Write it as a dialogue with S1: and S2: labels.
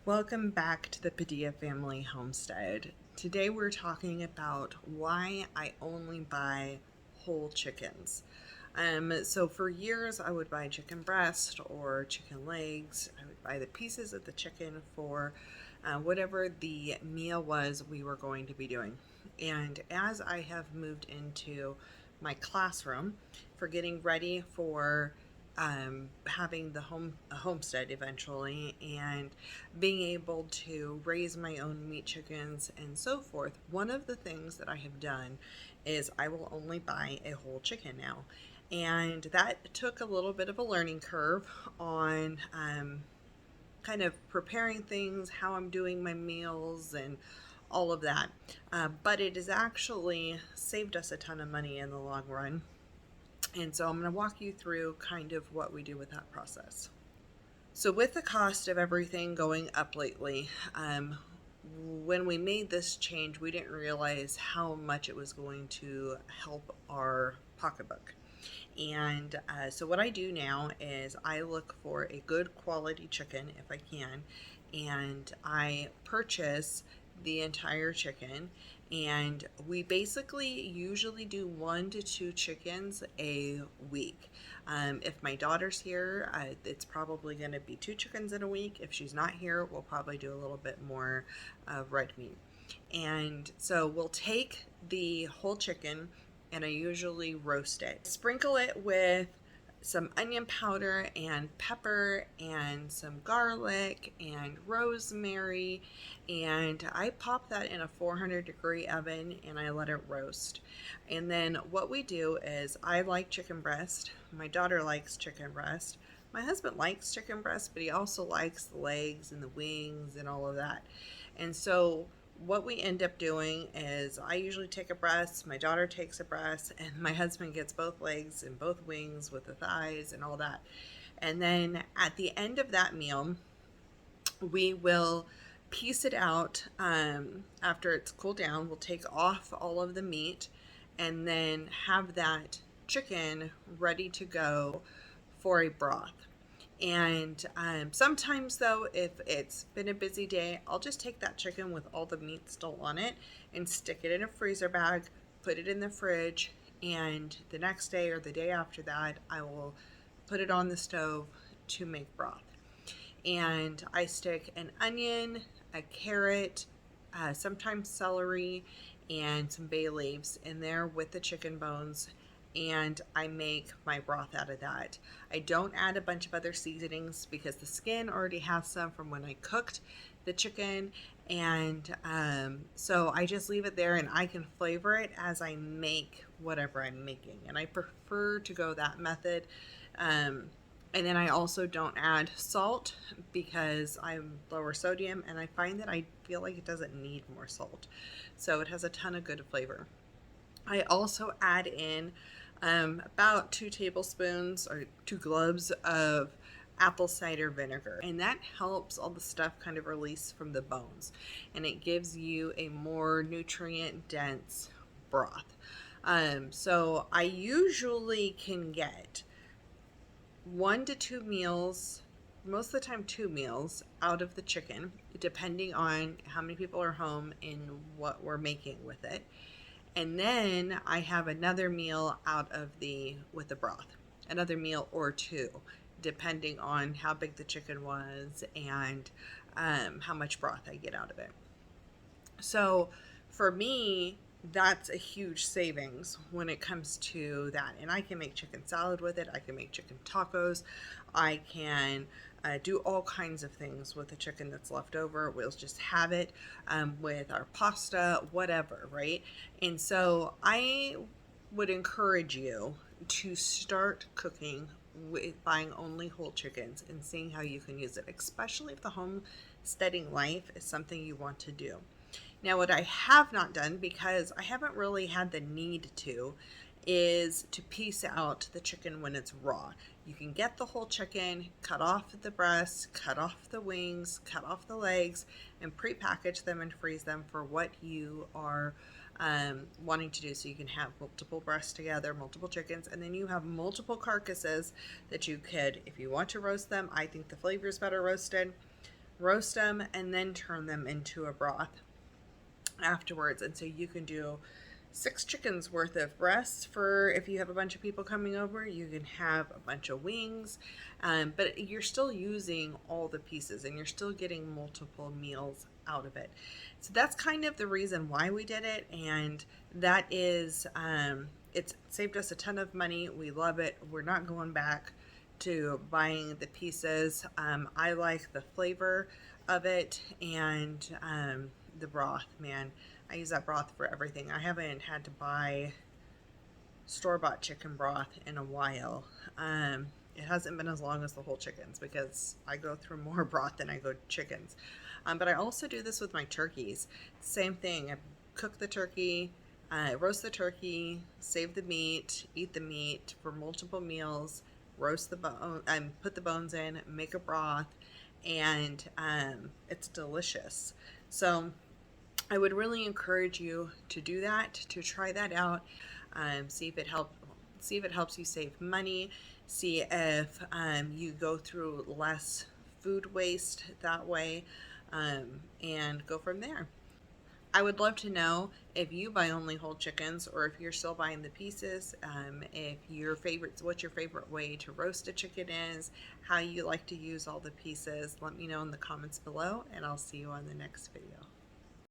S1: Welcome back to the Padilla Family Homestead. Today we're talking about why I only buy whole chickens. So for years I would buy chicken breast or chicken legs. I would buy the pieces of the chicken for whatever the meal was we were going to be doing. And as I have moved into my classroom for getting ready for having the homestead eventually, and being able to raise my own meat chickens and so forth, one of the things that I have done is I will only buy a whole chicken now. And that took a little bit of a learning curve on kind of preparing things, how I'm doing my meals, and all of that. But it has actually saved us a ton of money in the long run. And so I'm going to walk you through kind of what we do with that process. So with the cost of everything going up lately, when we made this change, we didn't realize how much it was going to help our pocketbook. And so what I do now is I look for a good quality chicken if I can, and I purchase the entire chicken. And we basically usually do 1 to 2 chickens a week. If my daughter's here, it's probably going to be 2 chickens in a week. If she's not here, we'll probably do a little bit more red meat. And so we'll take the whole chicken and I usually roast it. Sprinkle it with some onion powder and pepper and some garlic and rosemary, and I pop that in a 400-degree oven and I let it roast. And then what we do is I like chicken breast, my daughter likes chicken breast, my husband likes chicken breast, but he also likes the legs and the wings and all of that. And so what we end up doing is I usually take a breast, my daughter takes a breast, and my husband gets both legs and both wings with the thighs and all that. And then at the end of that meal, we will piece it out after it's cooled down. We'll take off all of the meat and then have that chicken ready to go for a broth. And sometimes, though, if it's been a busy day, I'll just take that chicken with all the meat still on it and stick it in a freezer bag, put it in the fridge, and the next day or the day after that, I will put it on the stove to make broth. And I stick an onion, a carrot, sometimes celery, and some bay leaves in there with the chicken bones, and I make my broth out of that. I don't add a bunch of other seasonings because the skin already has some from when I cooked the chicken, and so I just leave it there and I can flavor it as I make whatever I'm making, and I prefer to go that method. And then I also don't add salt because I'm lower sodium, and I find that I feel like it doesn't need more salt, so it has a ton of good flavor. I also add in about 2 tablespoons or 2 globes of apple cider vinegar, and that helps all the stuff kind of release from the bones, and it gives you a more nutrient dense broth. So I usually can get 1 to 2 meals, most of the time 2 meals out of the chicken, depending on how many people are home and what we're making with it. And then I have another meal out of with the broth, another meal or 2, depending on how big the chicken was and how much broth I get out of it. So for me, that's a huge savings when it comes to that. And I can make chicken salad with it. I can make chicken tacos. I can do all kinds of things with the chicken that's left over. We'll just have it with our pasta, whatever, right? And so I would encourage you to start cooking with buying only whole chickens and seeing how you can use it, especially if the homesteading life is something you want to do. Now, what I have not done, because I haven't really had the need to, is to piece out the chicken when it's raw. You can get the whole chicken, cut off the breasts, cut off the wings, cut off the legs, and pre-package them and freeze them for what you are wanting to do. So you can have multiple breasts together, multiple chickens, and then you have multiple carcasses that you could, if you want to roast them, I think the flavor is better roasted. roast them, and then turn them into a broth afterwards. And so you can do 6 chickens worth of breasts for if you have a bunch of people coming over. You can have a bunch of wings, but you're still using all the pieces and you're still getting multiple meals out of it. So that's kind of the reason why we did it, and that is it's saved us a ton of money. We love it. We're not going back to buying the pieces. I like the flavor of it, and the broth, man. I use that broth for everything. I haven't had to buy store-bought chicken broth in a while. It hasn't been as long as the whole chickens because I go through more broth than I go chickens. But I also do this with my turkeys. Same thing. I cook the turkey, roast the turkey, save the meat, eat the meat for multiple meals, roast the bone, put the bones in, make a broth, and it's delicious. So I would really encourage you to do that, to try that out, see if it helps you save money, see if you go through less food waste that way, and go from there. I would love to know if you buy only whole chickens or if you're still buying the pieces. If what your favorite way to roast a chicken is, how you like to use all the pieces. Let me know in the comments below, and I'll see you on the next video.